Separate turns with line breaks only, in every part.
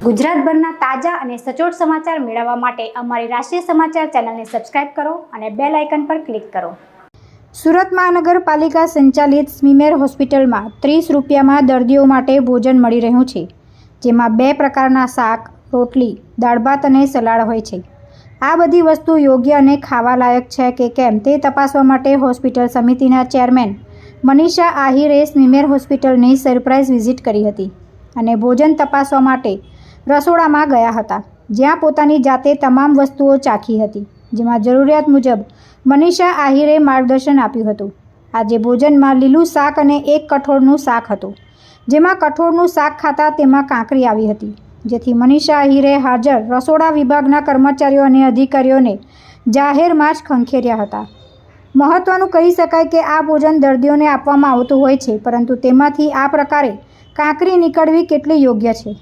ગુજરાતભરના તાજા અને સચોટ સમાચાર મેળવવા માટે અમારી રાષ્ટ્રીય સમાચાર ચેનલને સબસ્ક્રાઇબ કરો અને બેલ આઇકન પર ક્લિક કરો। સુરત મહાનગરપાલિકા સંચાલિત સ્મીમેર હોસ્પિટલમાં 30 રૂપિયામાં દર્દીઓ માટે ભોજન મળી રહ્યું છે, જેમાં 2 પ્રકારના શાક, રોટલી, દાળ ભાત અને સલાડ હોય છે। આ બધી વસ્તુ યોગ્ય અને ખાવા લાયક છે કે કેમ તે તપાસવા માટે હોસ્પિટલ સમિતિના ચેરમેન મનીષા આહિરે સ્મીમેર હોસ્પિટલની સરપ્રાઇઝ વિઝિટ કરી હતી અને ભોજન તપાસવા માટે રસોડામાં ગયા હતા, જ્યાં પોતાની જાતે તમામ વસ્તુઓ ચાખી હતી, જેમાં જરૂરિયાત મુજબ મનીષા આહિરે માર્ગદર્શન આપ્યું હતું। આજે ભોજનમાં લીલું શાક અને એક કઠોળનું શાક હતું, જેમાં કઠોળનું શાક ખાતા તેમાં કાંકરી આવી હતી, જેથી મનીષા આહિરે હાજર રસોડા વિભાગના કર્મચારીઓ અને અધિકારીઓને જાહેરમાં જ ખંખેર્યા હતા। મહત્વનું કહી શકાય કે આ ભોજન દર્દીઓને આપવામાં આવતું હોય છે, પરંતુ તેમાંથી આ પ્રકારે કાંકરી નીકળવી કેટલી યોગ્ય છે?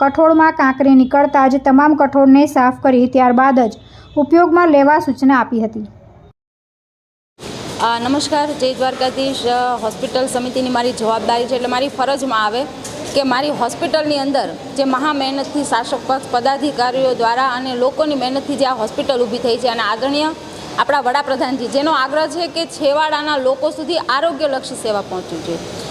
કઠોળમાં કાંકરી નીકળતા જ તમામ કઠોળને સાફ કરી ત્યારબાદ જ ઉપયોગમાં લેવા સૂચના આપી હતી।
નમસ્કાર, જય દ્વારકાધીશ। હોસ્પિટલ સમિતિની મારી જવાબદારી છે, એટલે મારી ફરજમાં આવે કે મારી હોસ્પિટલની અંદર જે મહા મહેનતથી શાસક પક્ષ પદાધિકારીઓ દ્વારા અને લોકોની મહેનતથી જે આ હોસ્પિટલ ઊભી થઈ છે, અને આદરણીય આપણા વડાપ્રધાનજી જેનો આગ્રહ છે કે છેવાડાના લોકો સુધી આરોગ્યલક્ષી સેવા પહોંચવી જોઈએ।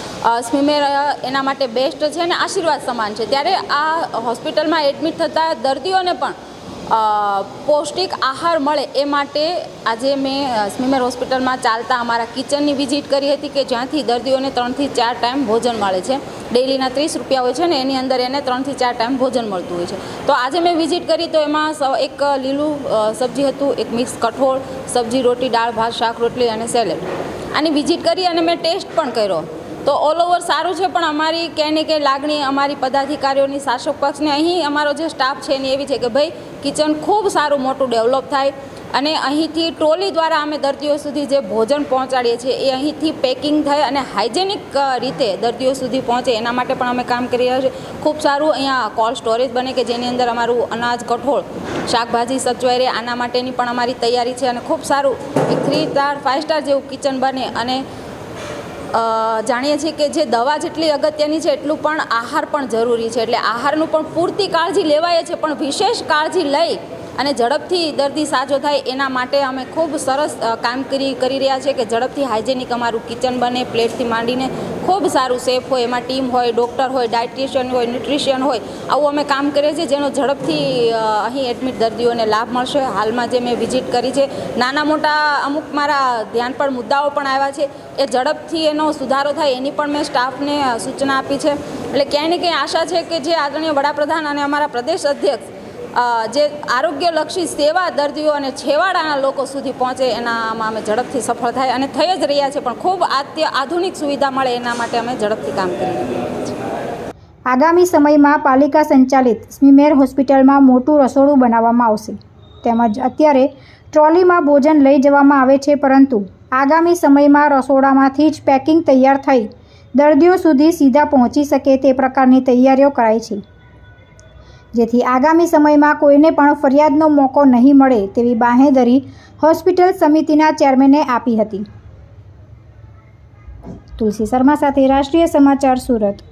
સ્મીમેર એના માટે બેસ્ટ છે અને આશીર્વાદ સમાન છે। ત્યારે આ હોસ્પિટલમાં એડમિટ થતા દર્દીઓને પણ પૌષ્ટિક આહાર મળે એ માટે આજે મેં સ્મીમેર હોસ્પિટલમાં ચાલતા અમારા કિચનની વિઝિટ કરી હતી, કે જ્યાંથી દર્દીઓને 3 થી 4 ટાઈમ ભોજન મળે છે। ડેઈલીના 30 રૂપિયા હોય છે ને, એની અંદર એને 3 થી 4 ટાઈમ ભોજન મળતું હોય છે। તો આજે મેં વિઝિટ કરી તો એમાં એક લીલું સબ્જી હતું, એક મિક્સ કઠોળ, સબ્જી, રોટી, દાળ ભાત, શાક, રોટલી અને સેલેડ, આની વિઝિટ કરી અને મેં ટેસ્ટ પણ કર્યો। તો ઓલ ઓવર સારું છે, પણ અમારી ક્યાંય ને ક્યાંય લાગણી અમારી પદાધિકારીઓની, શાસક પક્ષને, અહીં અમારો જે સ્ટાફ છે એની એવી છે કે ભાઈ કિચન ખૂબ સારું મોટું ડેવલપ થાય અને અહીંથી ટ્રોલી દ્વારા અમે દર્દીઓ સુધી જે ભોજન પહોંચાડીએ છીએ એ અહીંથી પેકિંગ થાય અને હાઇજેનિક રીતે દર્દીઓ સુધી પહોંચે, એના માટે પણ અમે કામ કરી રહ્યા છીએ। ખૂબ સારું અહીંયા કોલ્ડ સ્ટોરેજ બને કે જેની અંદર અમારું અનાજ, કઠોળ, શાકભાજી સચવાઈ રહે, આના માટેની પણ અમારી તૈયારી છે અને ખૂબ સારું એક 3 સ્ટાર 5 સ્ટાર જેવું કિચન બને। અને જાણીએ છીએ કે જે દવા જેટલી અગત્યની છે એટલું પણ આહાર પણ જરૂરી છે, એટલે આહારનું પણ પૂરતી કાળજી લેવાય છે, પણ વિશેષ કાળજી લઈ અને ઝડપથી દર્દી સાજો થાય એના માટે અમે ખૂબ સરસ કામગીરી કરી રહ્યા છીએ કે ઝડપથી હાઇજેનિક અમારું કિચન બને, પ્લેટથી માંડીને ખૂબ સારું સેફ હોય, એમાં ટીમ હોય, ડૉક્ટર હોય, ડાયટિશિયન હોય, ન્યુટ્રિશિયન હોય, આવું અમે કામ કરીએ છીએ, જેનો ઝડપથી અહીં એડમિટ દર્દીઓને લાભ મળશે। હાલમાં જે મેં વિઝિટ કરી છે, નાના મોટા અમુક મારા ધ્યાન પર મુદ્દાઓ પણ આવ્યા છે, એ ઝડપથી એનો સુધારો થાય એની પણ મેં સ્ટાફને સૂચના આપી છે। એટલે ક્યાંય ને ક્યાંય આશા છે કે જે આદરણીય વડાપ્રધાન અને અમારા પ્રદેશ અધ્યક્ષ જે આરોગ્યલક્ષી સેવા દર્દીઓ અને છેવાડાના લોકો સુધી પહોંચે એનામાં અમે ઝડપથી સફળ થાય અને થઈ જ રહ્યા છે, પણ ખૂબ આધુનિક સુવિધા મળે એના માટે અમે ઝડપથી કામ કરી રહ્યા છીએ।
આગામી સમયમાં પાલિકા સંચાલિત સ્મીમેર હોસ્પિટલમાં મોટું રસોડું બનાવવામાં આવશે, તેમજ અત્યારે ટ્રોલીમાં ભોજન લઈ જવામાં આવે છે, પરંતુ આગામી સમયમાં રસોડામાંથી જ પેકિંગ તૈયાર થઈ દર્દીઓ સુધી સીધા પહોંચી શકે તે પ્રકારની તૈયારીઓ કરાઈ છે, જેથી આગામી સમયમાં કોઈને પણ ફરિયાદનો મોકો નહીં મળે તેવી બાંહેધરી હોસ્પિટલ સમિતિના ચેરમેને આપી હતી। તુલસી શર્મા સાથે રાષ્ટ્રીય સમાચાર, સુરત।